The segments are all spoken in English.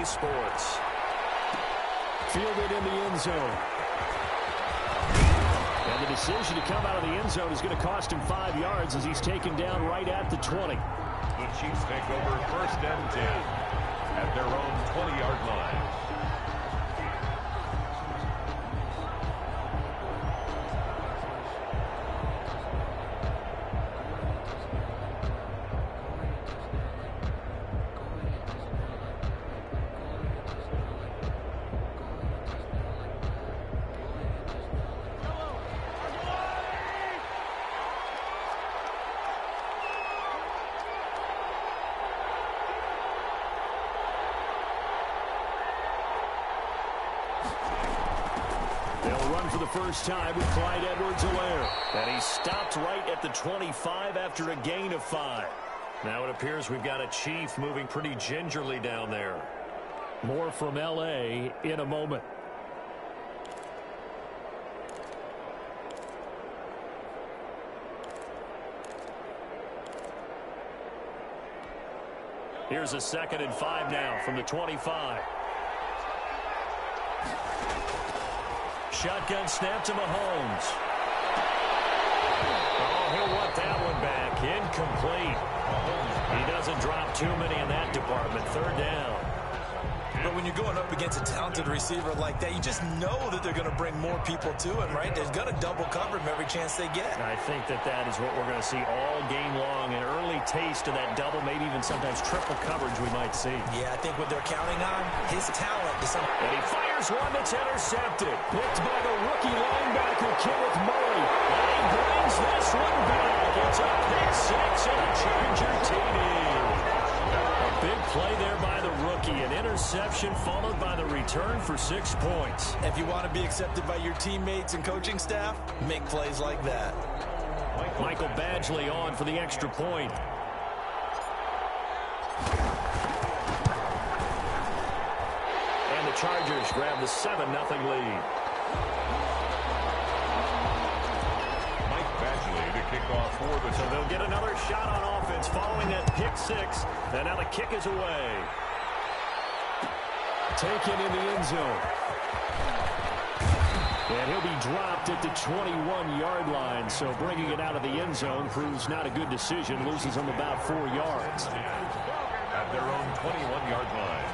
EA Sports. Fielded in the end zone. And the decision to come out of the end zone is going to cost him 5 yards as he's taken down right at the 20. The Chiefs take over 1st and 10 at their own 20-yard line. For the first time with Clyde Edwards-Helaire. And he stopped right at the 25 after a gain of 5. Now it appears we've got a Chief moving pretty gingerly down there. More from L.A. in a moment. Here's a 2nd and 5 now from the 25. Shotgun snap to Mahomes. Oh, he'll want that one back. Incomplete. He doesn't drop too many in that department. 3rd down. But when you're going up against a talented receiver like that, you just know that they're going to bring more people to him, right? They're going to double cover him every chance they get. I think that is what we're going to see all game long. An early taste of that double, maybe even sometimes triple coverage we might see. Yeah, I think what they're counting on, his talent. And he fires one that's intercepted. Picked by the rookie linebacker, Kenneth Murray. And he brings this one back. It's a pick 6 and a Charger TD. A big play there by the rookie. An interception followed by the return for 6 points. If you want to be accepted by your teammates and coaching staff, make plays like that. Michael Badgley on for the extra point. And the Chargers grab the 7-0 lead. Kick off for the So they'll get another shot on offense following that pick 6. And now the kick is away. Taken in the end zone. And he'll be dropped at the 21-yard line. So bringing it out of the end zone proves not a good decision. Loses him about 4 yards. At their own 21-yard line.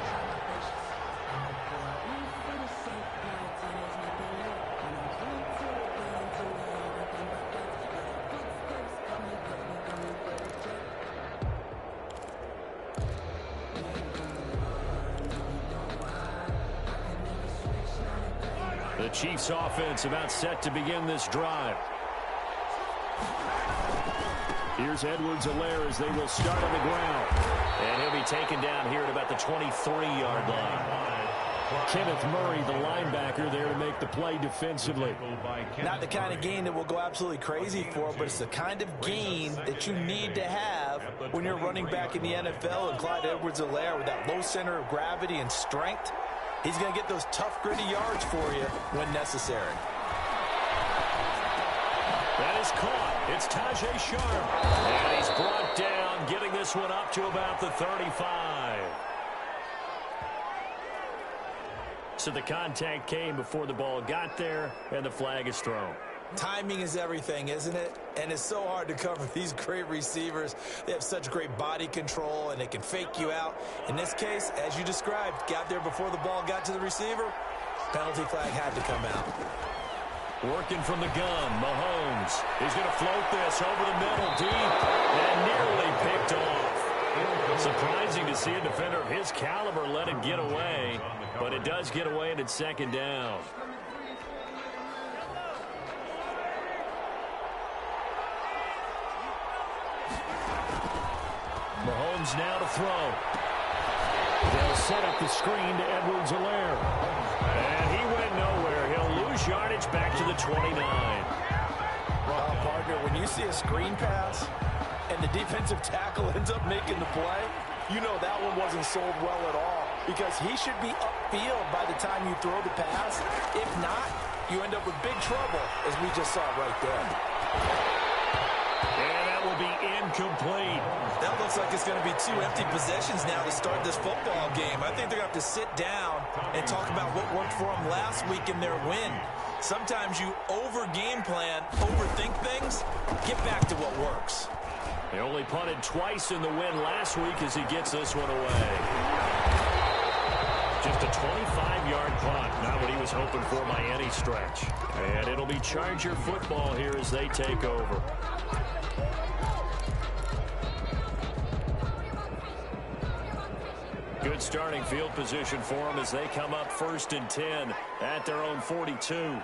The Chiefs offense about set to begin this drive. Here's Edwards-Helaire as they will start on the ground. And he'll be taken down here at about the 23-yard line. Kenneth Murray, the linebacker, there to make the play defensively. Not the kind of gain that will go absolutely crazy for, but it's the kind of gain that you need to have when you're running back in the NFL. And Clyde Edwards-Helaire with that low center of gravity and strength, he's going to get those tough, gritty yards for you when necessary. That is caught. It's Tajay Sharp. And he's brought down, getting this one up to about the 35. So the contact came before the ball got there, and the flag is thrown. Timing is everything, isn't it? And it's so hard to cover these great receivers. They have such great body control, and they can fake you out. In this case, as you described, got there before the ball got to the receiver. Penalty flag had to come out. Working from the gun, Mahomes. He's going to float this over the middle, deep, and nearly picked off. Surprising to see a defender of his caliber let it get away, but it does get away and it's 2nd down. Mahomes now to throw. They'll set up the screen to Edwards-Helaire. And he went nowhere. He'll lose yardage back to the 29. Partner, when you see a screen pass and the defensive tackle ends up making the play, you know that one wasn't sold well at all, because he should be upfield by the time you throw the pass. If not, you end up with big trouble, as we just saw right there. And that will be incomplete. That looks like it's going to be 2 empty possessions now to start this football game. I think they're going to have to sit down and talk about what worked for them last week in their win. Sometimes you over-game plan, overthink things. Get back to what works. He only punted twice in the win last week as he gets this one away. Just a 25-yard punt. Not what he was hoping for by any stretch. And it'll be Charger football here as they take over. Good starting field position for them as they come up 1st and 10 at their own 42.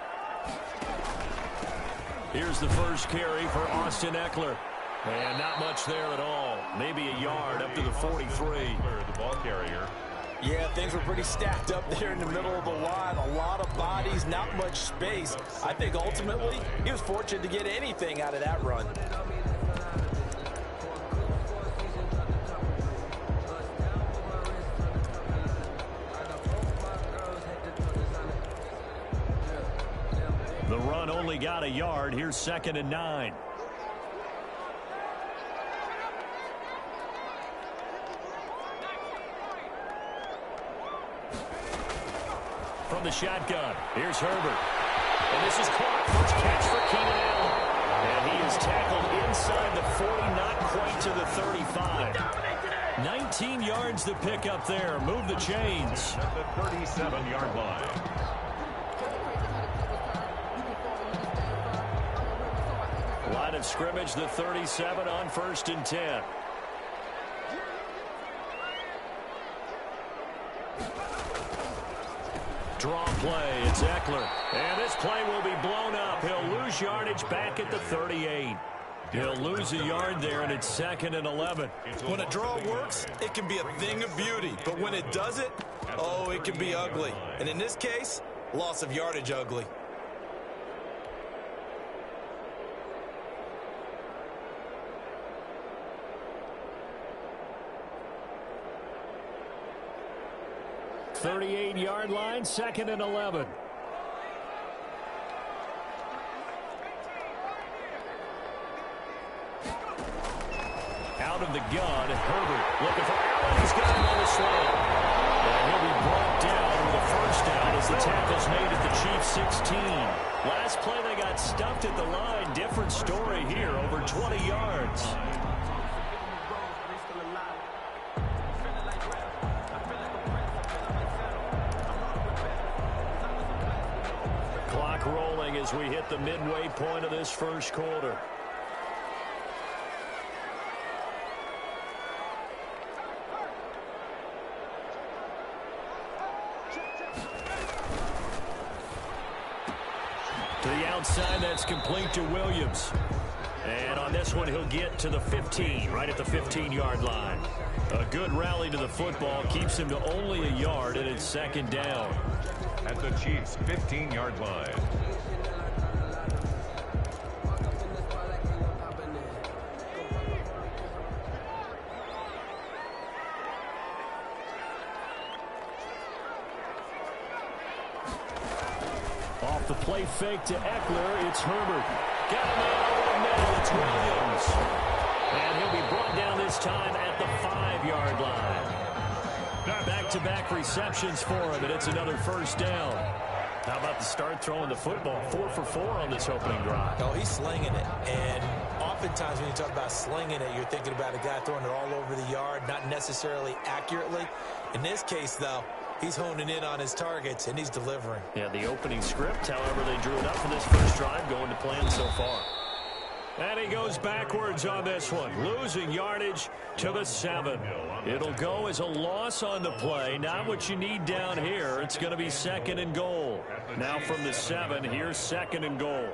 Here's the first carry for Austin Eckler. And not much there at all. Maybe a yard up to the 43. The ball carrier. Yeah, things were pretty stacked up there in the middle of the line. A lot of bodies, not much space. I think ultimately he was fortunate to get anything out of that run. The run only got a yard. Here's 2nd and 9. From the shotgun, here's Herbert. And this is caught. First catch for Keenan Allen. And he is tackled inside the 40, not quite to the 35. 19 yards to pick up there. Move the chains. At the 37-yard line. Line of scrimmage, the 37 on 1st and 10. Draw play, it's Eckler. And this play will be blown up. He'll lose yardage back at the 38. He'll lose a yard there, and it's 2nd and 11. When a draw works, it can be a thing of beauty. But when it doesn't, oh, it can be ugly. And in this case, loss of yardage ugly. Thirty-eight-yard line, 2nd and 11. Out of the gun, Herbert looking for Allen. He's got him on the slant. And he'll be brought down with a 1st down as the tackle's made at the Chiefs' 16. Last play they got stuffed at the line. Different story here, over 20 yards. Clock rolling as we hit the midway point of this 1st quarter. To the outside, that's complete to Williams. And on this one, he'll get to the 15, right at the 15-yard line. A good rally to the football keeps him to only a yard, and it's 2nd down. At the Chiefs' 15-yard line. Off the play fake to Eckler, it's Herbert. Got him in over the middle, it's Williams. And he'll be brought down this time at the 5-yard line. Back-to-back receptions for him, and it's another 1st down. How about the start throwing the football? 4 for 4 on this opening drive. Oh, he's slinging it. And oftentimes when you talk about slinging it, you're thinking about a guy throwing it all over the yard, not necessarily accurately. In this case, though, he's honing in on his targets, and he's delivering. Yeah, the opening script, however, they drew it up for this 1st drive, going to plan so far. And he goes backwards on this one, losing yardage to the 7. It'll go as a loss on the play. Not what you need down here. It's going to be 2nd and goal. Now from the 7, here's 2nd and goal.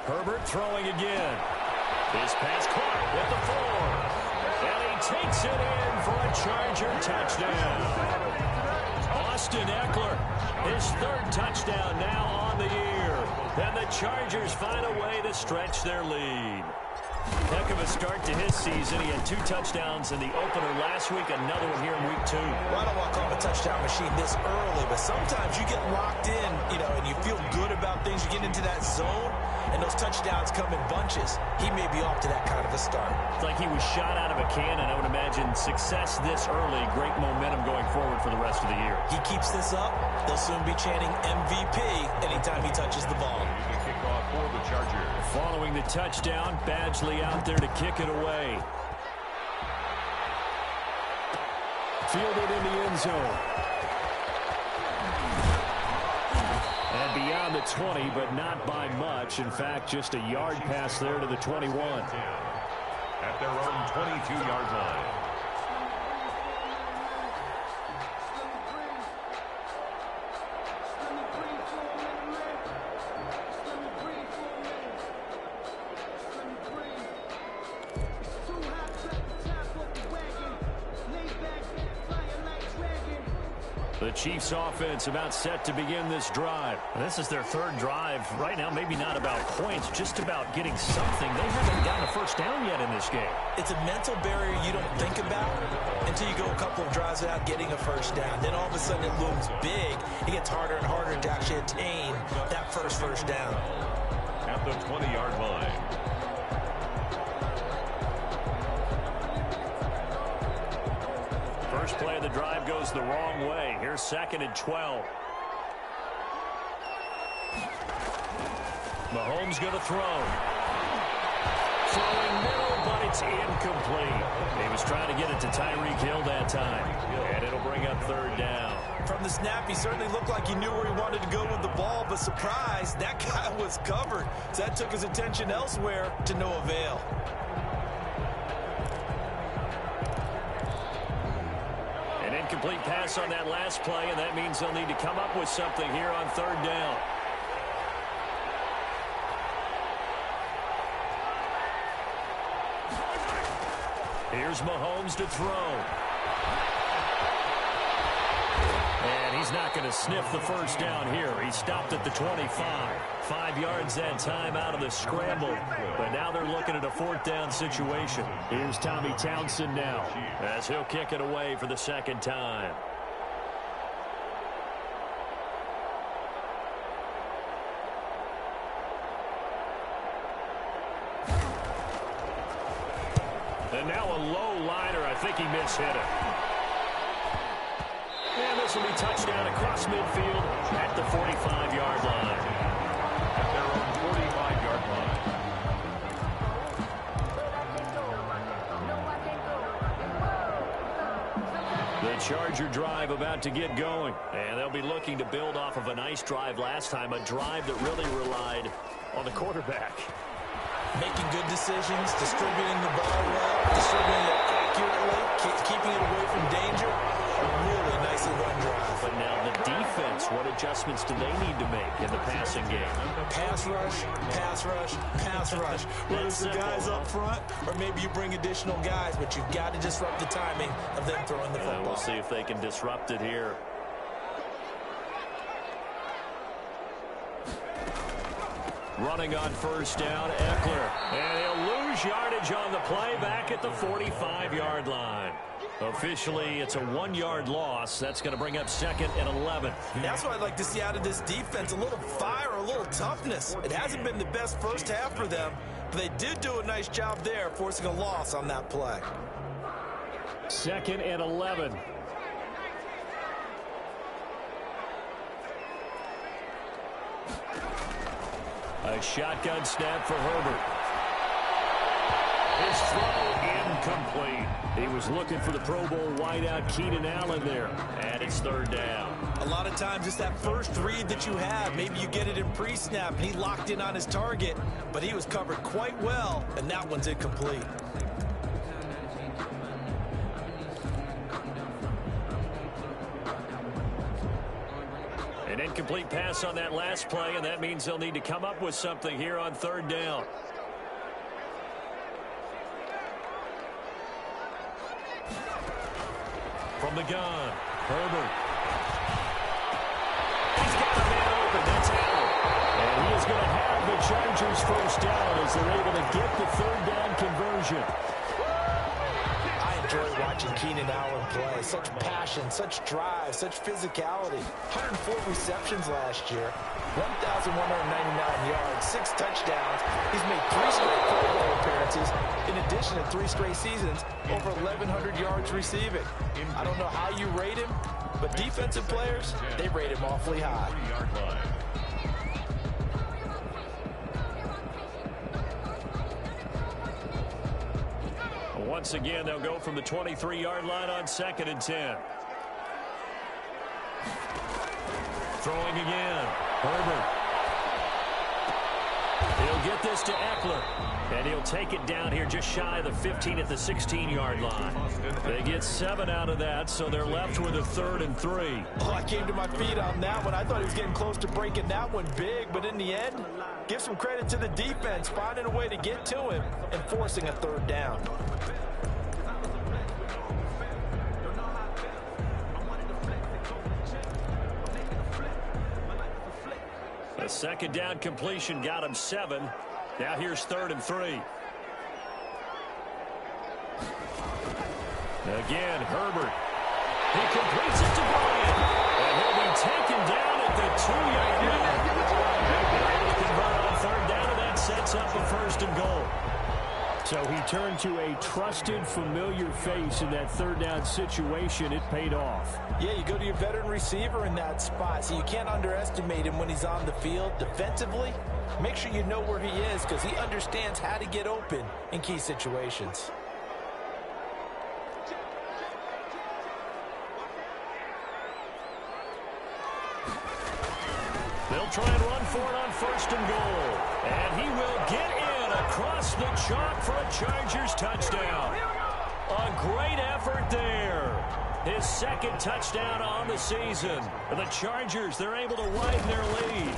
Herbert throwing again. His pass caught at the 4. And he takes it in for a Charger touchdown. Austin Eckler, his 3rd touchdown now on the year. And the Chargers find a way to stretch their lead. Heck of a start to his season. He had 2 touchdowns in the opener last week, another one here in week 2. Well, I don't want to call him a touchdown machine this early, but sometimes you get locked in, and you feel good about things. You get into that zone, and those touchdowns come in bunches. He may be off to that kind of a start. It's like he was shot out of a cannon. I would imagine success this early, great momentum going forward for the rest of the year. He keeps this up, they'll soon be chanting MVP anytime he touches the ball. Kickoff for the Chargers. Following the touchdown, Badgley out there to kick it away. Fielded in the end zone. And beyond the 20, but not by much. In fact, just a yard pass there to the 21. At their own 22-yard line. The Chiefs offense about set to begin this drive. This is their 3rd drive. Right now, maybe not about points, just about getting something. They haven't gotten a first down yet in this game. It's a mental barrier you don't think about until you go a couple of drives without getting a first down. Then all of a sudden it looms big. It gets harder and harder to actually attain that first down. At the 20-yard line. First play of the drive goes the wrong way. Here's 2nd and 12. Mahomes going to throw. Throwing middle, but it's incomplete. He was trying to get it to Tyreek Hill that time. And it'll bring up 3rd down. From the snap, he certainly looked like he knew where he wanted to go with the ball, but surprise, that guy was covered. So that took his attention elsewhere to no avail. An incomplete pass on that last play, and that means they'll need to come up with something here on 3rd down. Here's Mahomes to throw. And he's not going to sniff the first down here. He stopped at the 25. 5 yards that time out of the scramble. But now they're looking at a 4th down situation. Here's Tommy Townsend now as he'll kick it away for the 2nd time. And now a low liner. I think he mishit it. And this will be touchdown across midfield at the 45-yard line. At their own 45-yard line. The Charger drive about to get going. And they'll be looking to build off of a nice drive last time, a drive that really relied on the quarterback. Making good decisions, distributing the ball well, distributing it accurately, keeping it away from danger. A really nicely run drive. But now the defense, what adjustments do they need to make in the passing game? Pass rush, pass rush, pass rush. Whether it's the guys up front or maybe you bring additional guys, but you've got to disrupt the timing of them throwing the football. We'll see if they can disrupt it here. Running on 1st down, Eckler. And he'll lose yardage on the play back at the 45-yard line. Officially, it's a 1-yard loss. That's going to bring up 2nd and 11. That's what I'd like to see out of this defense. A little fire, a little toughness. It hasn't been the best first half for them, but they did do a nice job there, forcing a loss on that play. 2nd and 11. A shotgun snap for Herbert. His throw incomplete. He was looking for the Pro Bowl wideout Keenan Allen there. And it's 3rd down. A lot of times it's that first read that you have. Maybe you get it in pre-snap and he locked in on his target, but he was covered quite well, and that one's incomplete. An incomplete pass on that last play, and that means they'll need to come up with something here on 3rd down. From the gun, Herbert. He's got a man open. That's Allen. And he is going to have the the Chargers first down as they're able to get the third down conversion. I enjoy watching Keenan Allen play. Such passion, such drive, such physicality. 104 receptions last year, 1,199 yards, 6 touchdowns. He's made 3 straight Pro Bowl appearances, in addition to 3 straight seasons, over 1,100 yards receiving. I don't know how you rate him, but defensive players, they rate him awfully high. Once again, they'll go from the 23-yard line on 2nd and 10. Throwing again. Herbert. He'll get this to Eckler. And he'll take it down here just shy of the 15 at the 16-yard line. They get 7 out of that, so they're left with a 3rd and 3. Oh, I came to my feet on that one. I thought he was getting close to breaking that one big, but in the end, give some credit to the defense, finding a way to get to him and forcing a 3rd down. A 2nd down completion got him 7. Now here's 3rd and 3. Again, Herbert. He completes it to Bryant. And he'll be taken down at the 2-yard line. They're able to convert on 3rd down, and that sets up a 1st and goal. So he turned to a trusted, familiar face in that 3rd down situation. It paid off. Yeah, you go to your veteran receiver in that spot, so you can't underestimate him when he's on the field. Defensively, make sure you know where he is because he understands how to get open in key situations. They'll try and run for it on 1st and goal. And he will get in across the chalk for a Chargers touchdown. A great effort there. His 2nd touchdown on the season. And the Chargers, they're able to widen their lead.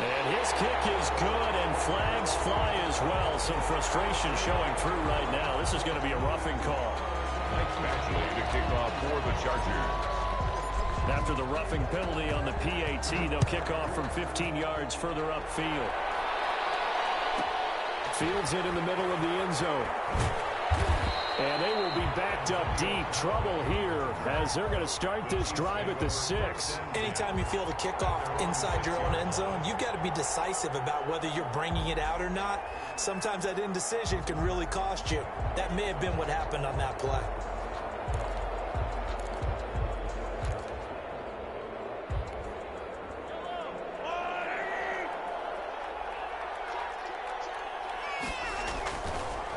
And his kick is good, and flags fly as well. Some frustration showing through right now. This is going to be a roughing call. Mike Maxwell to kick off for the Chargers. After the roughing penalty on the PAT, they'll kick off from 15 yards further upfield. Fields it in the middle of the end zone. And they will be backed up deep. Trouble here as they're going to start this drive at the 6. Anytime you feel the kickoff inside your own end zone, you've got to be decisive about whether you're bringing it out or not. Sometimes that indecision can really cost you. That may have been what happened on that play.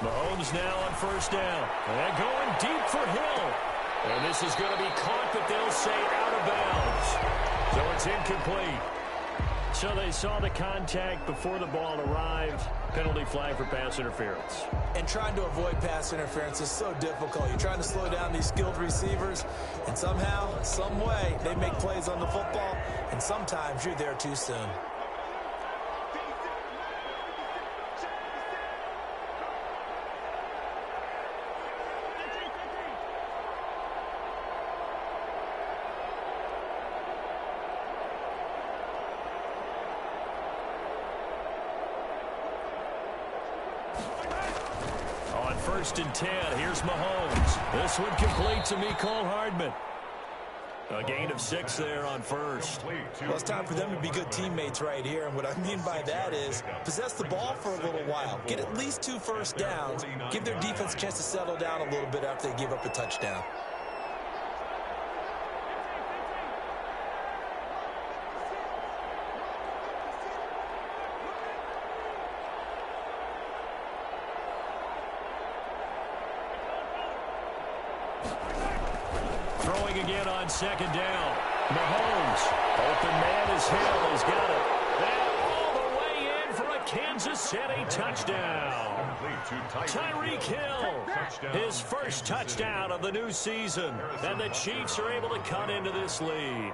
Mahomes now on 1st down. And going deep for Hill. And this is going to be caught, but they'll say out of bounds. So it's incomplete. So they saw the contact before the ball arrived. Penalty flag for pass interference. And trying to avoid pass interference is so difficult. You're trying to slow down these skilled receivers, and somehow, some way, they make plays on the football, and sometimes you're there too soon. On 1st and 10, here's Mahomes. This one complete to Mecole Hardman. A gain of 6 there on 1st. Well, it's time for them to be good teammates right here, and what I mean by that is possess the ball for a little while. Get at least 2 first downs. Give their defense a chance to settle down a little bit after they give up a touchdown. Throwing again on 2nd down. Mahomes. Open man is Hill. He's got it. And all the way in for a Kansas City touchdown. Tyreek Hill. His first touchdown of the new season. And the Chiefs are able to cut into this lead.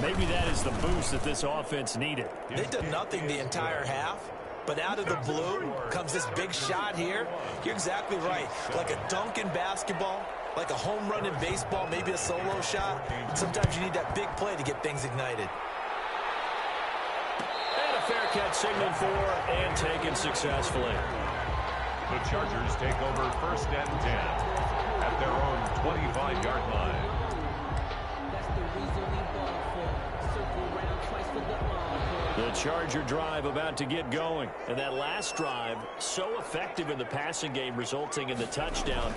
Maybe that is the boost that this offense needed. They've done nothing the entire half. But out of the blue comes this big shot here. You're exactly right. Like a dunk in basketball, like a home run in baseball, maybe a solo shot. Sometimes you need that big play to get things ignited. Wildcat signaled for and taken successfully. The Chargers take over 1st and 10 at their own 25-yard line. The Charger drive about to get going. And that last drive, so effective in the passing game, resulting in the touchdown.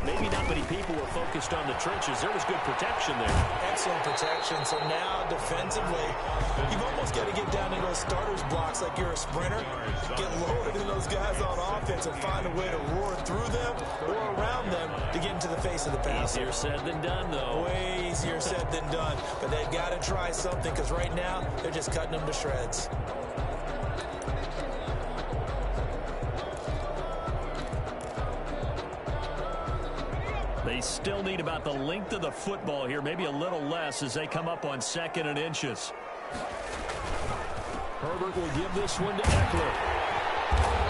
Maybe not many people were focused on the trenches. There was good protection there. Excellent protection. So now, defensively, you've almost got to get down in those starters blocks like you're a sprinter. Get lower than those guys on offense and find a way to roar through them or around them to get into the face of the passer. Easier said than done, though. Way easier said than done. But they've got to try something because right now, they're just cutting them to shreds. They still need about the length of the football here, maybe a little less as they come up on 2nd and inches. Herbert will give this one to Eckler.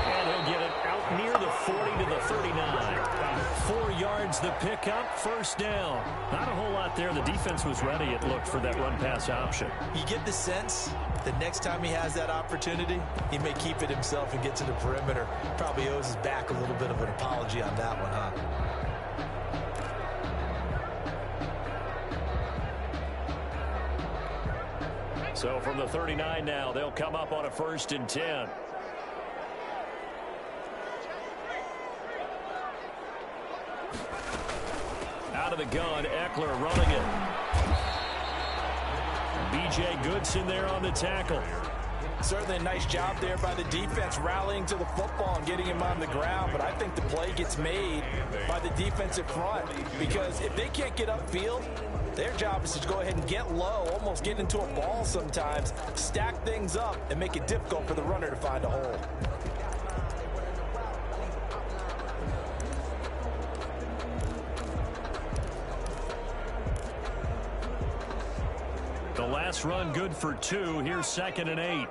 And he'll get it out near the 40 to the 39. 4 yards the pickup, 1st down. Not a whole lot there. The defense was ready, it looked, for that run-pass option. You get the sense the next time he has that opportunity, he may keep it himself and get to the perimeter. Probably owes his back a little bit of an apology on that one, huh? So from the 39 now, they'll come up on a 1st and 10. Out of the gun, Eckler running it. B.J. Goodson there on the tackle. Certainly a nice job there by the defense rallying to the football and getting him on the ground, but I think the play gets made by the defensive front because if they can't get upfield, their job is to go ahead and get low, almost get into a ball sometimes, stack things up, and make it difficult for the runner to find a hole. The last run good for 2. Here's 2nd and 8.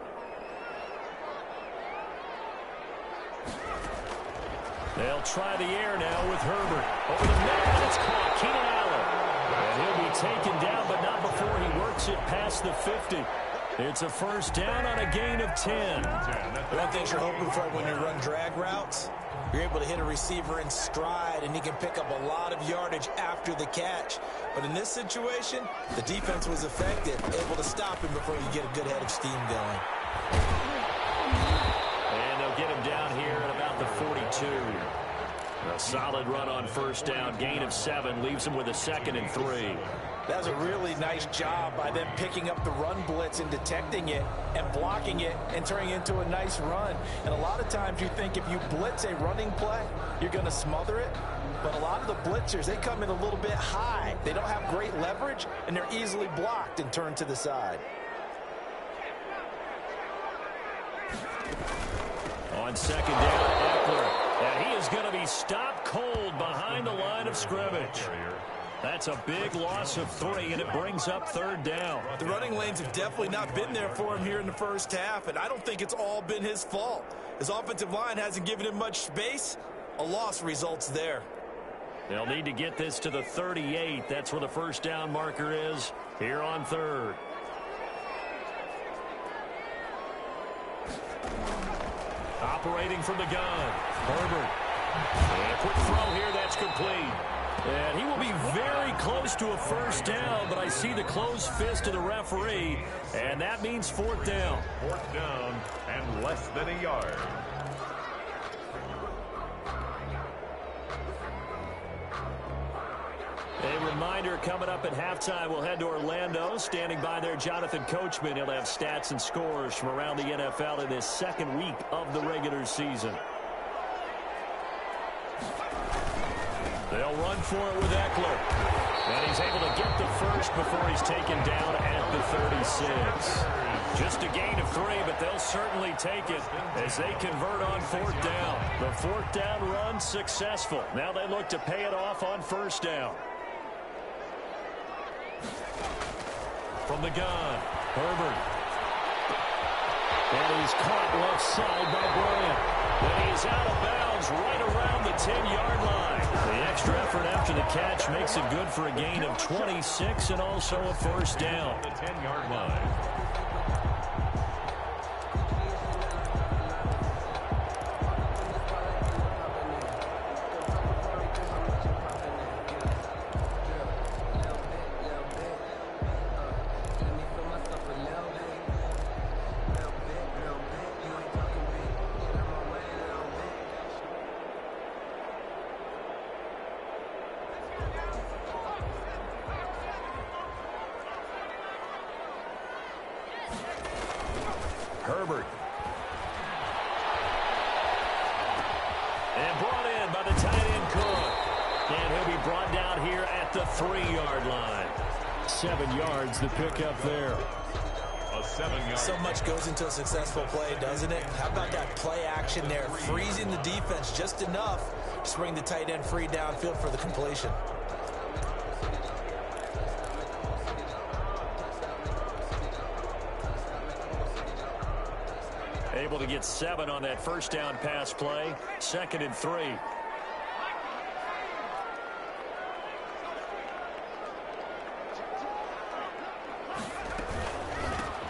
They'll try the air now with Herbert. Over the middle, and it's caught. Keenan Allen. And he'll be taken down, but not before he works it past the 50. It's a 1st down on a gain of 10. One thing you're hoping for when you run drag routes, you're able to hit a receiver in stride, and he can pick up a lot of yardage after the catch. But in this situation, the defense was effective, able to stop him before you get a good head of steam going. And they'll get him down here at about the 42. A solid run on 1st down, gain of 7, leaves him with a 2nd and 3. That was a really nice job by them picking up the run blitz and detecting it and blocking it and turning it into a nice run. And a lot of times you think if you blitz a running play, you're going to smother it. But a lot of the blitzers, they come in a little bit high. They don't have great leverage, and they're easily blocked and turned to the side. On 2nd down, Eckler. And he is going to be stopped cold behind the line of scrimmage. That's a big loss of 3, and it brings up 3rd down. The running lanes have definitely not been there for him here in the 1st half, and I don't think it's all been his fault. His offensive line hasn't given him much space. A loss results there. They'll need to get this to the 38. That's where the 1st down marker is here on 3rd. Operating from the gun, Herbert. And a quick throw here, that's complete. And he will be very close to a 1st down, but I see the closed fist of the referee, and that means 4th down. 4th down and less than a yard. A reminder coming up at halftime, we'll head to Orlando. Standing by there, Jonathan Coachman. He'll have stats and scores from around the NFL in this 2nd week of the regular season. They'll run for it with Eckler. And he's able to get the 1st before he's taken down at the 36. Just a gain of 3, but they'll certainly take it as they convert on 4th down. The 4th down run successful. Now they look to pay it off on 1st down. From the gun, Herbert. And he's caught left side by Bryant. And he's out of bounds right around the 10-yard line. The extra effort after the catch makes it good for a gain of 26 and also a 1st down. The 10-yard line. And brought in by the tight end Cook. And he'll be brought down here at the 3-yard line. 7 yards, the pickup there. A 7-yard. So much goes into a successful play, doesn't it? How about that play action there? Freezing the defense just enough to bring the tight end free downfield for the completion. Able to get 7 on that first down pass play. 2nd and 3.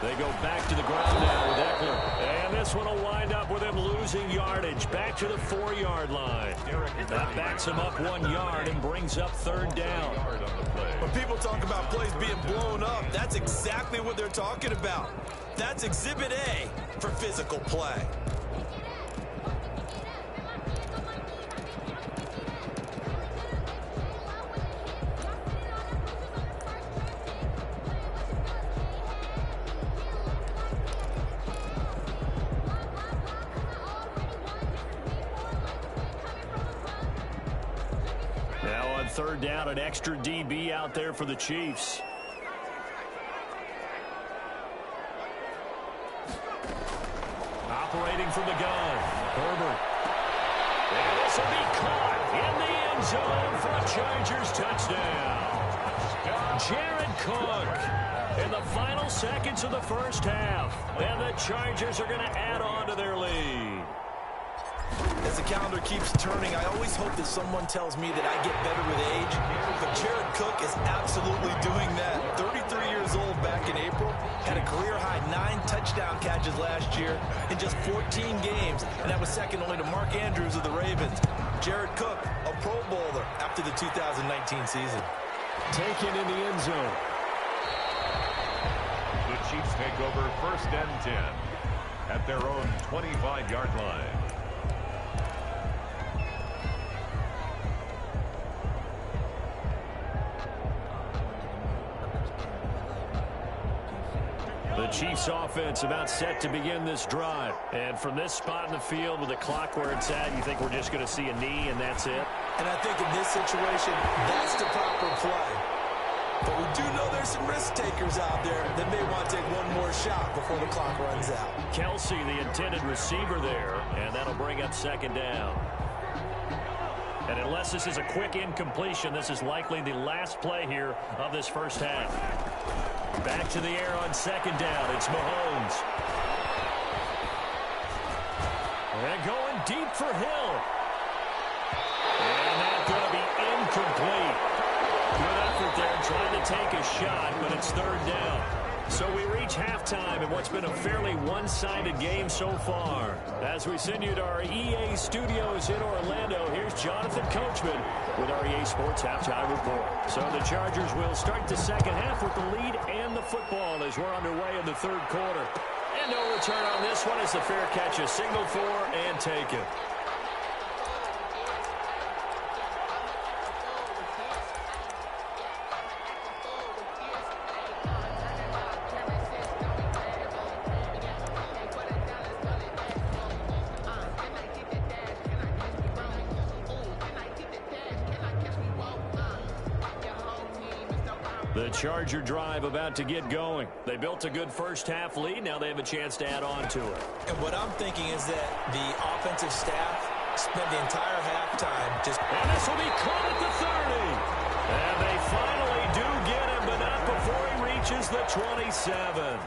They go back to the ground now with Eckler. And this one will wind up with him losing yardage. Back to the 4-yard line. That backs him up 1 yard and brings up 3rd down. When people talk about plays being blown up, that's exactly what they're talking about. That's Exhibit A for physical play. Now on 3rd down, an extra DB out there for the Chiefs. Operating from the gun, Herbert. And this will be caught in the end zone for a Chargers touchdown. Jared Cook in the final seconds of the first half. And the Chargers are going to add on to their lead. As the calendar keeps turning, I always hope that someone tells me that I get better with age. But Jared Cook is absolutely doing that. 33 years old back in April. Had a career-high 9 touchdown catches last year in just 14 games. And that was second only to Mark Andrews of the Ravens. Jared Cook, a Pro Bowler after the 2019 season. Taken in the end zone. The Chiefs take over 1st and 10 at their own 25-yard line. The Chiefs offense about set to begin this drive. And from this spot in the field with the clock where it's at, you think we're just going to see a knee and that's it? And I think in this situation, that's the proper play. But we do know there's some risk takers out there that may want to take one more shot before the clock runs out. Kelsey, the intended receiver there, and that'll bring up 2nd down. And unless this is a quick incompletion, this is likely the last play here of this first half. Back to the air on 2nd down. It's Mahomes. And going deep for Hill. And that's going to be incomplete. Good effort there trying to take a shot, but it's 3rd down. So we reach halftime in what's been a fairly one-sided game so far. As we send you to our EA studios in Orlando, here's Jonathan Coachman with our EA Sports Halftime Report. So the Chargers will start the second half with the lead and the football as we're underway in the 3rd quarter. And no return on this one as the fair catch is signaled for and taken. The Charger drive about to get going. They built a good first half lead. Now they have a chance to add on to it. And what I'm thinking is that the offensive staff spent the entire halftime just... And this will be caught at the 30. And they finally do get him, but not before he reaches the 27.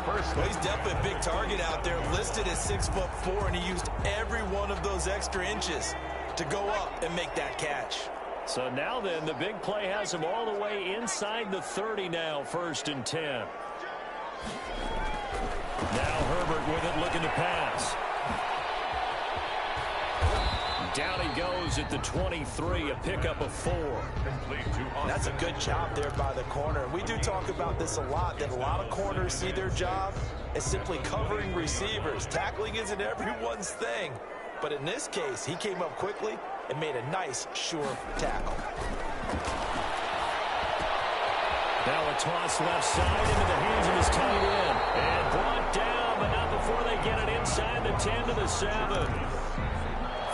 Well, he's definitely a big target out there, listed as 6'4", and he used every one of those extra inches to go up and make that catch. So now then, the big play has him all the way inside the 30 now, 1st and 10. Now Herbert with it, looking to pass. Down he goes at the 23, a pickup of 4. That's a good job there by the corner. We do talk about this a lot, that a lot of corners see their job as simply covering receivers. Tackling isn't everyone's thing. But in this case, he came up quickly and made a nice, sure tackle. Now a toss left side into the hands of his tight end. And brought down, but not before they get it inside the 10 to the 7.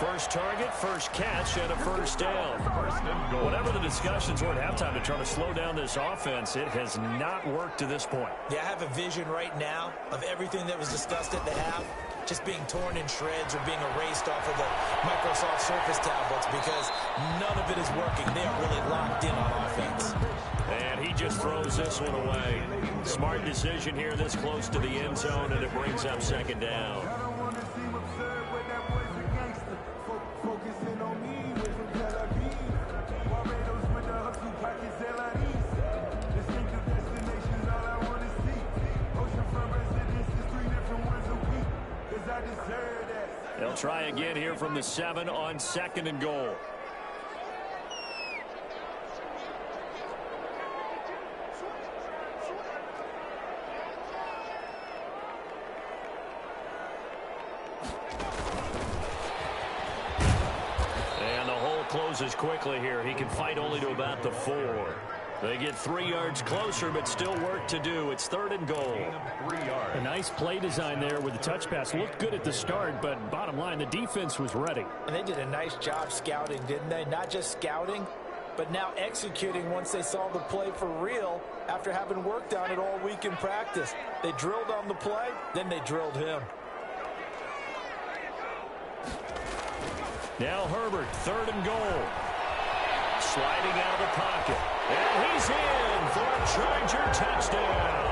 First target, first catch, and a first down. Whatever the discussions were at halftime to try to slow down this offense, it has not worked to this point. Yeah, I have a vision right now of everything that was discussed at the half just being torn in shreds or being erased off of the Microsoft Surface tablets because none of it is working. They are really locked in on offense. And he just throws this one away. Smart decision here this close to the end zone, and it brings up second down. They'll try again here from the 7 on 2nd and goal. And the hole closes quickly here. He can fight only to about the 4. They get 3 yards closer, but still work to do. It's 3rd and goal. A nice play design there with the touch pass. Looked good at the start, but bottom line, the defense was ready. And they did a nice job scouting, didn't they? Not just scouting, but now executing once they saw the play for real after having worked on it all week in practice. They drilled on the play, then they drilled him. Now Herbert, 3rd and goal. Sliding out of the pocket. And he's in for a Charger touchdown.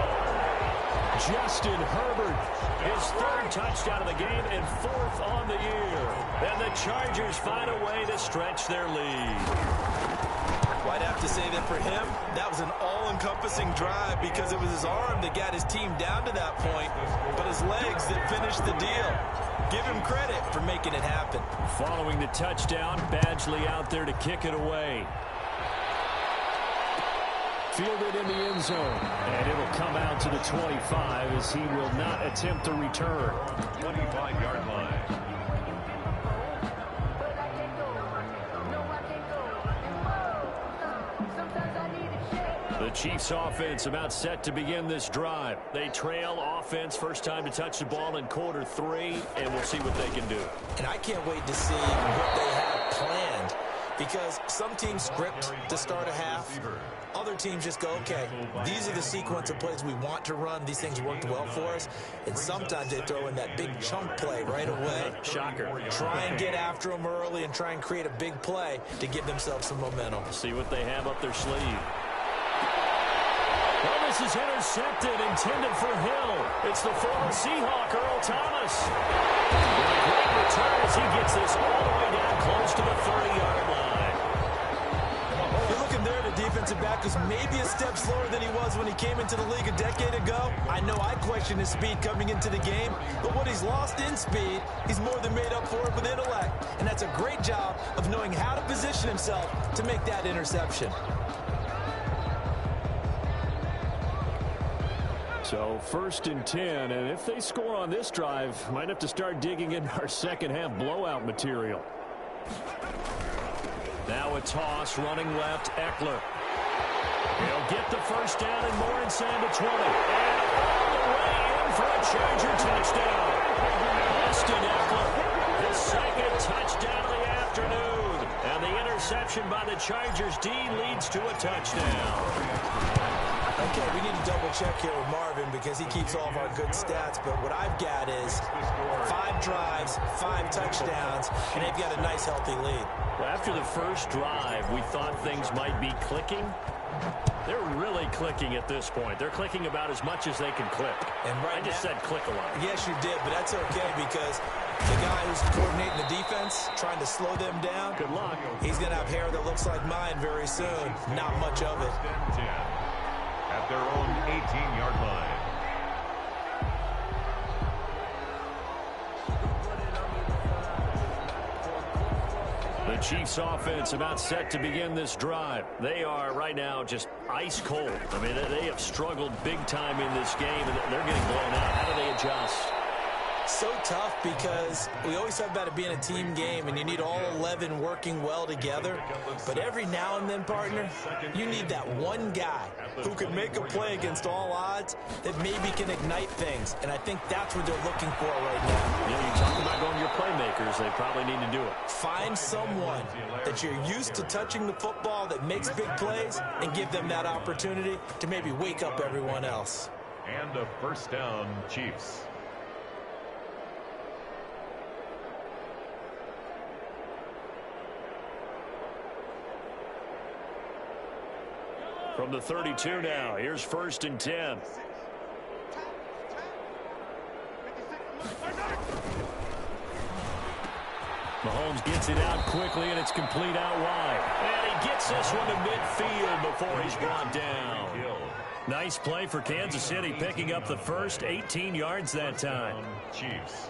Justin Herbert, his 3rd touchdown of the game and 4th on the year. And the Chargers find a way to stretch their lead. Well, I'd have to say that for him, that was an all-encompassing drive because it was his arm that got his team down to that point, but his legs that finished the deal. Give him credit for making it happen. Following the touchdown, Badgley out there to kick it away. Fielded in the end zone, and it'll come out to the 25 as he will not attempt to return. 25-yard line. The Chiefs offense about set to begin this drive. They trail offense, first time to touch the ball in quarter 3, and we'll see what they can do. And I can't wait to see what they have planned because some teams script to start a half. Other teams just go, okay, these are the sequence of plays we want to run. These things worked well for us. And sometimes they throw in that big chunk play right away. Shocker. Try and get after them early and try and create a big play to give themselves some momentum. See what they have up their sleeve. Well, this is intercepted, intended for Hill. It's the former Seahawk, Earl Thomas. And a great return as he gets this all the way down close to the 30-yard line. You're looking there, the defensive back was maybe a step slower than he was when he came into the league a decade ago. I know I questioned his speed coming into the game, but what he's lost in speed, he's more than made up for it with intellect. And that's a great job of knowing how to position himself to make that interception. So 1st and 10, and if they score on this drive, might have to start digging in our second half blowout material. Now a toss, running left, Eckler. He'll get the first down and more inside the 20. And all the way in for a Charger touchdown. Austin Eckler, his 2nd touchdown of the afternoon. And the interception by the Chargers D leads to a touchdown. Okay, we need to double check here with Marvin because he keeps all of our good stats, but what I've got is 5 drives, 5 touchdowns, and they've got a nice, healthy lead. Well, after the first drive, we thought things might be clicking. They're really clicking at this point. They're clicking about as much as they can click. And right I just said click a lot. Yes, you did, but that's okay because the guy who's coordinating the defense, trying to slow them down, Good luck. He's going to have hair that looks like mine very soon. Not much of it. At their own 18-yard line. The Chiefs offense about set to begin this drive. They are right now just ice cold. I mean, they have struggled big time in this game, and they're getting blown out. How do they adjust? So tough because we always talk about it being a team game and you need all 11 working well together. But every now and then, partner, you need that one guy who can make a play against all odds that maybe can ignite things. And I think that's what they're looking for right now. You know, you talk about going to your playmakers. receivers, they probly need to do it. Find someone that you're used to touching the football that makes big plays and give them that opportunity to maybe wake up everyone else. And a first down, Chiefs. From the 32 now, here's 1st and 10. Mahomes gets it out quickly, and it's complete out wide. And he gets this one to midfield before he's brought down. Nice play for Kansas City, picking up the first, 18 yards that time. Chiefs.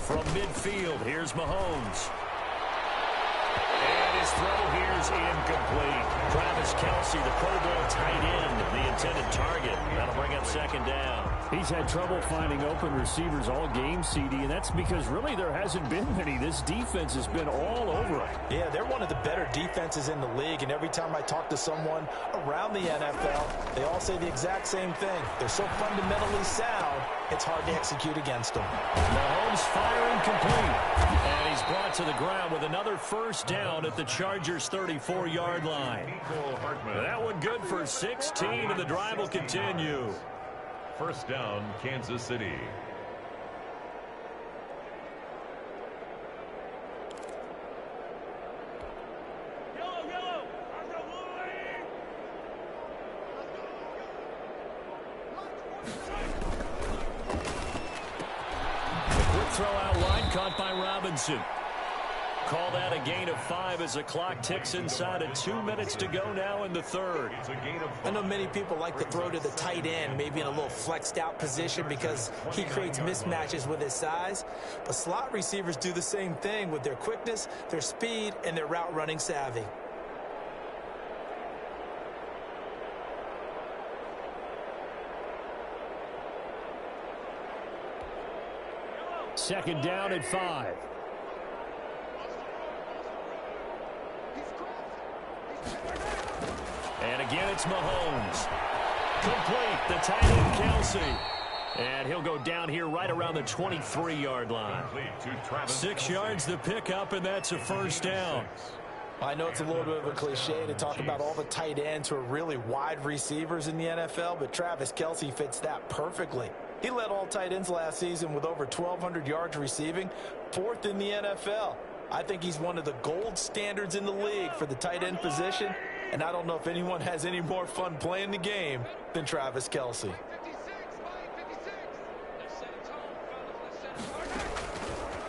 From midfield, here's Mahomes. And his throw here's incomplete. Travis Kelce, the Pro Bowl tight end, the intended target. That'll bring up 2nd down. He's had trouble finding open receivers all game, CD, and that's because really there hasn't been many. This defense has been all over it. Yeah, they're one of the better defenses in the league, and every time I talk to someone around the NFL, they all say the exact same thing. They're so fundamentally sound, it's hard to execute against them. Mahomes firing complete. And he's brought to the ground with another first down at the Chargers' 34-yard line. That one good for 16, and the drive will continue. First down, Kansas City. Throw out wide, caught by Robinson. Call that a gain of 5 as the clock ticks inside of 2 minutes to go now in the 3rd. I know many people like to throw to the tight end, maybe in a little flexed out position because he creates mismatches with his size. But slot receivers do the same thing with their quickness, their speed, and their route running savvy. Second down at 5. And again, it's Mahomes. Complete, the tight end, Kelce. And he'll go down here right around the 23-yard line. 6 yards the pickup, and that's a first down. I know it's a little bit of a cliche to talk about all the tight ends who are really wide receivers in the NFL, but Travis Kelce fits that perfectly. He led all tight ends last season with over 1,200 yards receiving, 4th in the NFL. I think he's one of the gold standards in the league for the tight end position, and I don't know if anyone has any more fun playing the game than Travis Kelce.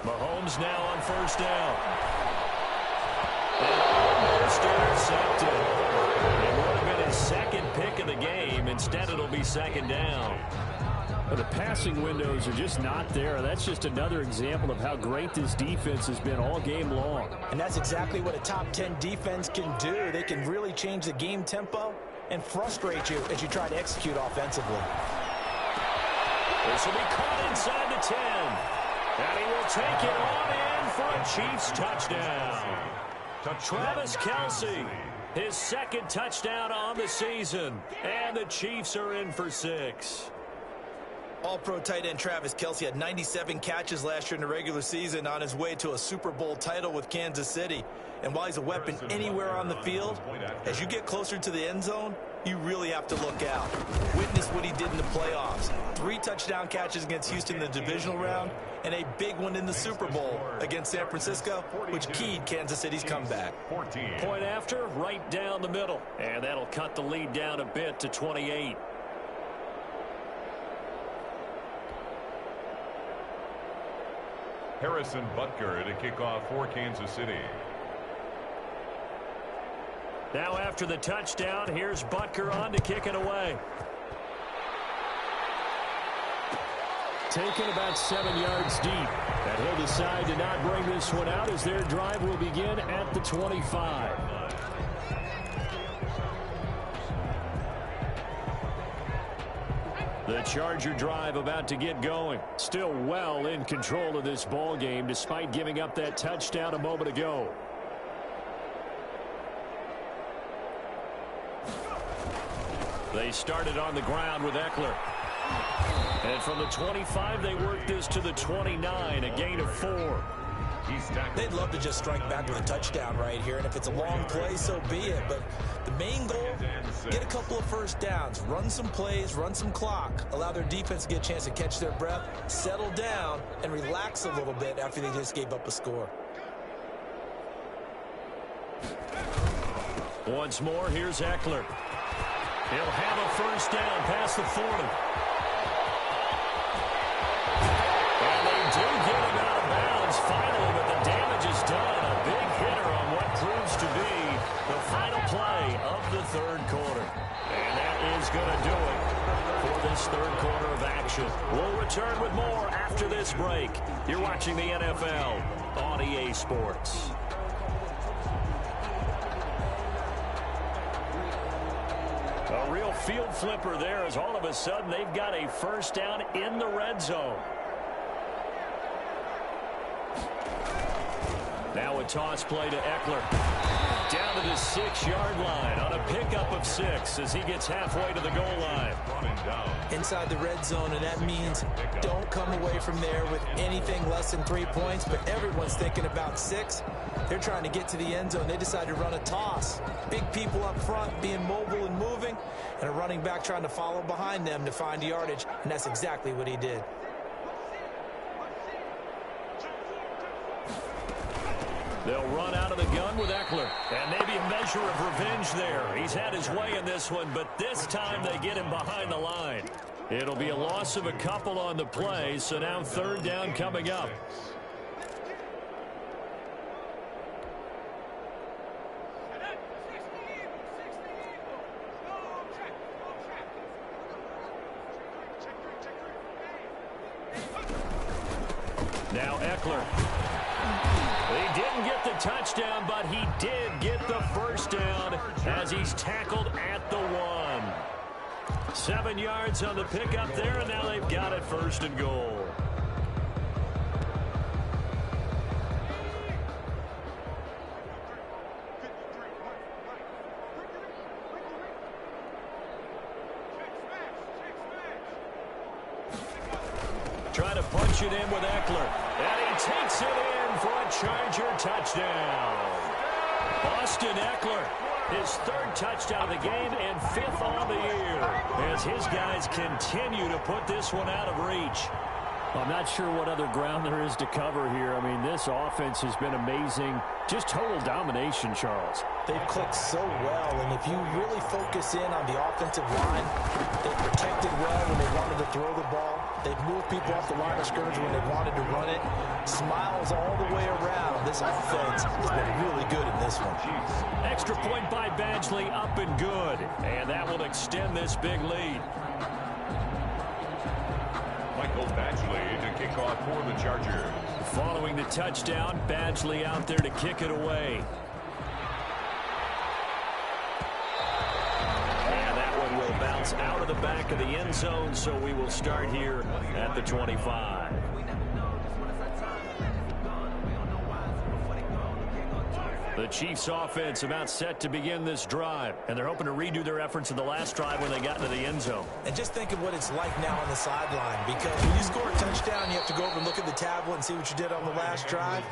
Mahomes now on first down. And almost intercepted. It would have been his 2nd pick of the game. Instead, it'll be 2nd down. But the passing windows are just not there. That's just another example of how great this defense has been all game long. And that's exactly what a top 10 defense can do. They can really change the game tempo and frustrate you as you try to execute offensively. This will be caught inside the 10. And he will take it on in for a Chiefs touchdown. Travis Kelce, his 2nd touchdown on the season. And the Chiefs are in for 6. All-pro tight end Travis Kelce had 97 catches last year in the regular season on his way to a Super Bowl title with Kansas City. And while he's a weapon anywhere on the field, as you get closer to the end zone, you really have to look out. Witness what he did in the playoffs. 3 touchdown catches against Houston in the divisional round, and a big one in the Super Bowl against San Francisco, which keyed Kansas City's comeback. Point after, right down the middle. And that'll cut the lead down a bit to 28. Harrison Butker to kick off for Kansas City. Now after the touchdown, here's Butker on to kick it away. Taken about 7 yards deep. And he'll decide to not bring this one out as their drive will begin at the 25. The Charger drive about to get going. Still well in control of this ball game despite giving up that touchdown a moment ago. They started on the ground with Eckler. And from the 25, they work this to the 29, a gain of 4. They'd love to just strike back with a touchdown right here, and if it's a long play, so be it. But the main goal, get a couple of first downs, run some plays, run some clock, allow their defense to get a chance to catch their breath, settle down, and relax a little bit after they just gave up a score. Once more, here's Eckler. He'll have a first down past the 40. And they do get him out of bounds finally, but the damage is done. A big hitter on what proves to be the final play of the third quarter. And that is going to do it for this third quarter of action. We'll return with more after this break. You're watching the NFL on EA Sports. A real field flipper there as all of a sudden they've got a first down in the red zone. Now a toss play to Eckler. Down to the 6-yard line on a pickup of 6 as he gets halfway to the goal line. Inside the red zone, and that means don't come away from there with anything less than 3 points, but everyone's thinking about 6. They're trying to get to the end zone. They decide to run a toss. Big people up front being mobile and moving, and a running back trying to follow behind them to find yardage, and that's exactly what he did. They'll run out of the gun with Eckler. And maybe a measure of revenge there. He's had his way in this one, but this time they get him behind the line. It'll be a loss of a couple on the play, so now third down coming up. Now Eckler. He didn't get the touchdown, but he did get the first down as he's tackled at the 1. 7 yards on the pickup there, and now they've got it first and goal. Try to punch it in with Eckler. And he takes it in for a Charger touchdown. Austin Eckler, his 3rd touchdown of the game and 5th on the year, as his guys continue to put this one out of reach. I'm not sure what other ground there is to cover here. I mean, this offense has been amazing. Just total domination, Charles. They've clicked so well, and if you really focus in on the offensive line, they've protected well when they wanted to throw the ball. They've moved people off the line of scrimmage when they wanted to run it. Smiles all the way around. This offense has been really good in this one. Extra point by Badgley, up and good. And that will extend this big lead. Michael Badgley to kick off for the Chargers. Following the touchdown, Badgley out there to kick it away. And that one will bounce out of the back of the end zone, so we will start here at the 25. The Chiefs offense about set to begin this drive, and they're hoping to redo their efforts in the last drive when they got into the end zone. And just think of what it's like now on the sideline, because when you score a touchdown, you have to go over and look at the tablet and see what you did on the last drive.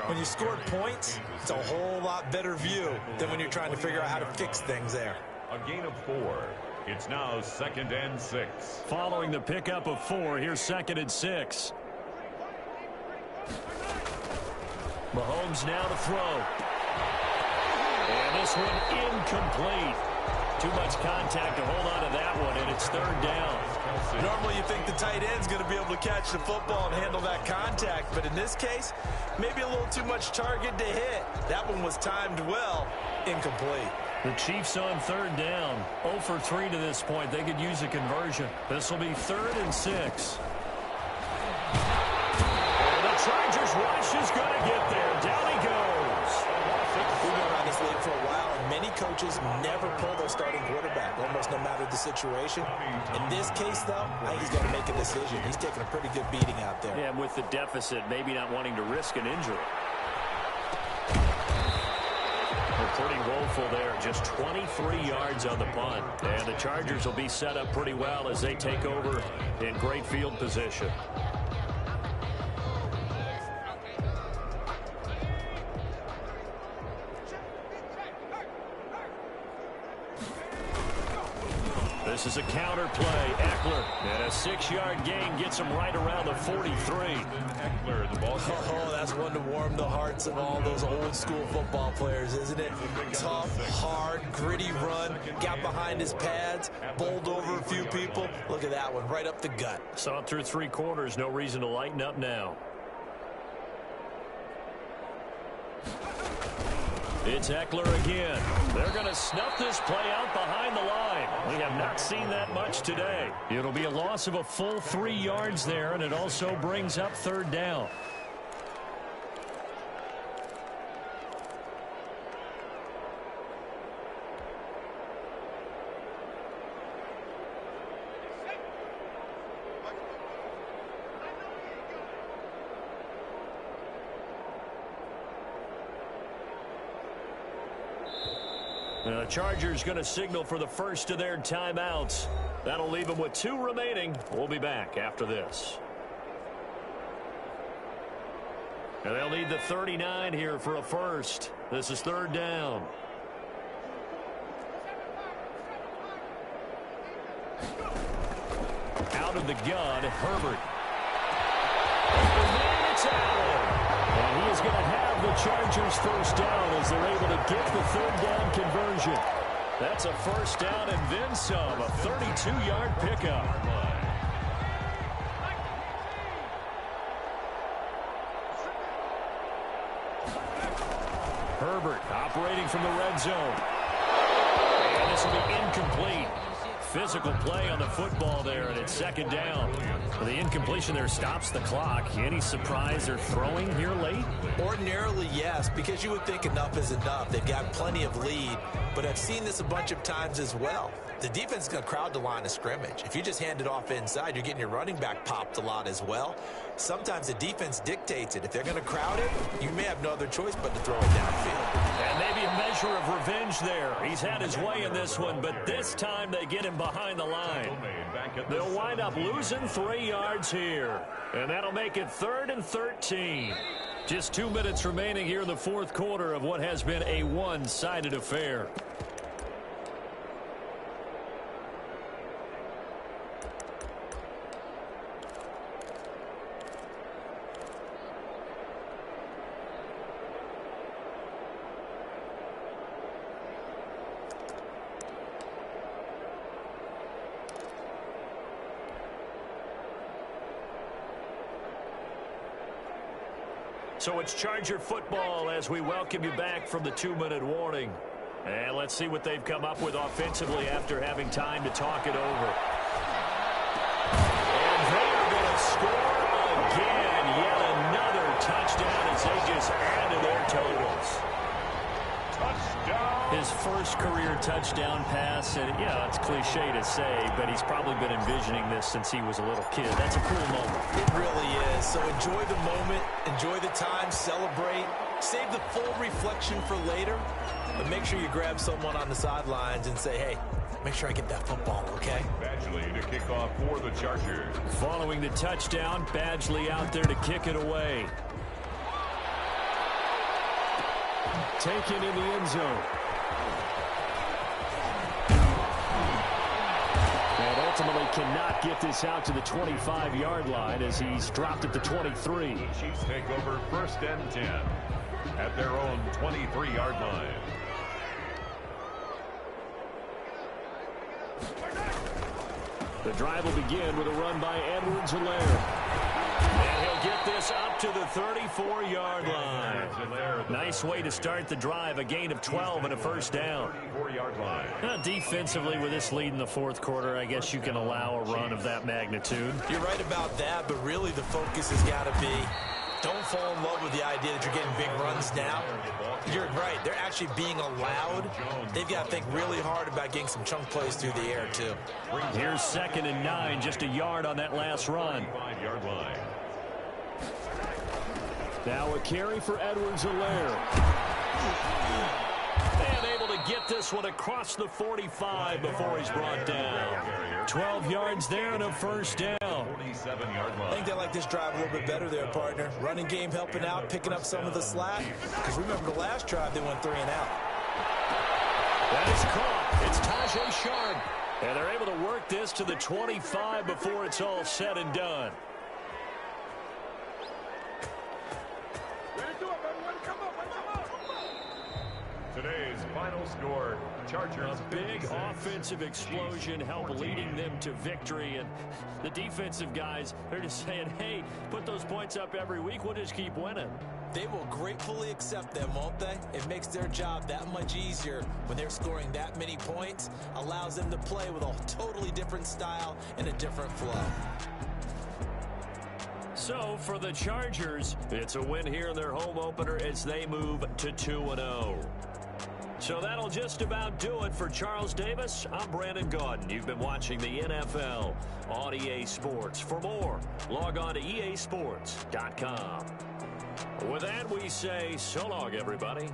When you scored points, it's a whole lot better view than when you're trying to figure out how to fix things there. A gain of 4. It's now 2nd and 6. Following the pickup of 4, here's 2nd and 6. Mahomes now to throw. And this one incomplete. Too much contact to hold on to that one, and it's 3rd down. Normally you think the tight end's going to be able to catch the football and handle that contact, but in this case, maybe a little too much target to hit. That one was timed well. Incomplete. The Chiefs on 3rd down. 0 for 3 to this point. They could use a conversion. This will be 3rd and 6. And the Chargers rush is going to get there. Down he goes. We've been around this league for a while, and many coaches never pull their starting quarterback, almost no matter the situation. In this case, though, I think he's got to make a decision. He's taking a pretty good beating out there. Yeah, and with the deficit, maybe not wanting to risk an injury. They're pretty woeful there. Just 23 yards on the punt. And the Chargers will be set up pretty well as they take over in great field position. This is a counter play. Eckler, and a 6-yard gain gets him right around the 43. Eckler, the ball. Oh, that's one to warm the hearts of all those old-school football players, isn't it? Tough, hard, gritty run. Got behind his pads, bowled over a few people. Look at that one, right up the gut. Saw it through 3 quarters. No reason to lighten up now. It's Eckler again. They're going to snuff this play out behind the line. We have not seen that much today. It'll be a loss of a full 3 yards there, and it also brings up 3rd down. The Chargers going to signal for the first of their timeouts. That'll leave them with 2 remaining. We'll be back after this. And they'll need the 39 here for a first. This is 3rd down. Out of the gun, Herbert. And it's Allen. And he is going to have the Chargers first down as they're able to get the 3rd down conversion. That's a first down and then some. A 32-yard pickup. Herbert operating from the red zone. And this will be incomplete. Physical play on the football there, and it's 2nd down. The incompletion there stops the clock. Any surprise they're throwing here late? Ordinarily, yes, because you would think enough is enough. They've got plenty of lead, but I've seen this a bunch of times as well. The defense is going to crowd the line of scrimmage. If you just hand it off inside, you're getting your running back popped a lot as well. Sometimes the defense dictates it. If they're going to crowd it, you may have no other choice but to throw it downfield. And maybe a measure of revenge there. He's had his way in this one, but this time they get him behind the line. They'll wind up losing 3 yards here. And that'll make it 3rd and 13. Just 2 minutes remaining here in the 4th quarter of what has been a one-sided affair. So it's Charger football as we welcome you back from the 2-minute warning. And let's see what they've come up with offensively after having time to talk it over. And they are going to score again. Yet another touchdown as they just add to their totals. Touchdown. His first career touchdown pass, and yeah, it's cliche to say, but he's probably been envisioning this since he was a little kid. That's a cool moment. It really is. So enjoy the moment, enjoy the time, celebrate, save the full reflection for later, but make sure you grab someone on the sidelines and say, hey, make sure I get that football, okay? Badgley to kick off for the Chargers. Following the touchdown, Badgley out there to kick it away. Taken in the end zone. And ultimately cannot get this out to the 25-yard line as he's dropped at the 23. The Chiefs take over 1st and 10 at their own 23-yard line. The drive will begin with a run by Edwards-Helaire. And he'll get this up to the 34-yard line. Nice way to start the drive. A gain of 12 and a first down. 34-yard line. Defensively, with this lead in the 4th quarter, I guess you can allow a run of that magnitude. You're right about that, but really the focus has got to be Don't fall in love with the idea that you're getting big runs now. You're right. They're actually being allowed. They've got to think really hard about getting some chunk plays through the air, too. Here's 2nd and 9, just a yard on that last run. 5-yard line. Now a carry for Edwards-Helaire. And able to get this one across the 45 before he's brought down. 12 yards there and a first down. 47-yard line. I think they like this drive a little bit better there, partner. Running game helping out, picking up some of the slack. Because remember the last drive, they went 3 and out. That is caught. It's Tajay Sharp. And they're able to work this to the 25 before it's all said and done. Today's final score, Chargers. A big offensive explosion helped leading them to victory. And the defensive guys, they're just saying, hey, put those points up every week. We'll just keep winning. They will gratefully accept them, won't they? It makes their job that much easier when they're scoring that many points. Allows them to play with a totally different style and a different flow. So for the Chargers, it's a win here in their home opener as they move to 2-0. So that'll just about do it for Charles Davis. I'm Brandon Gaudin. You've been watching the NFL on EA Sports. For more, log on to easports.com. With that, we say so long, everybody.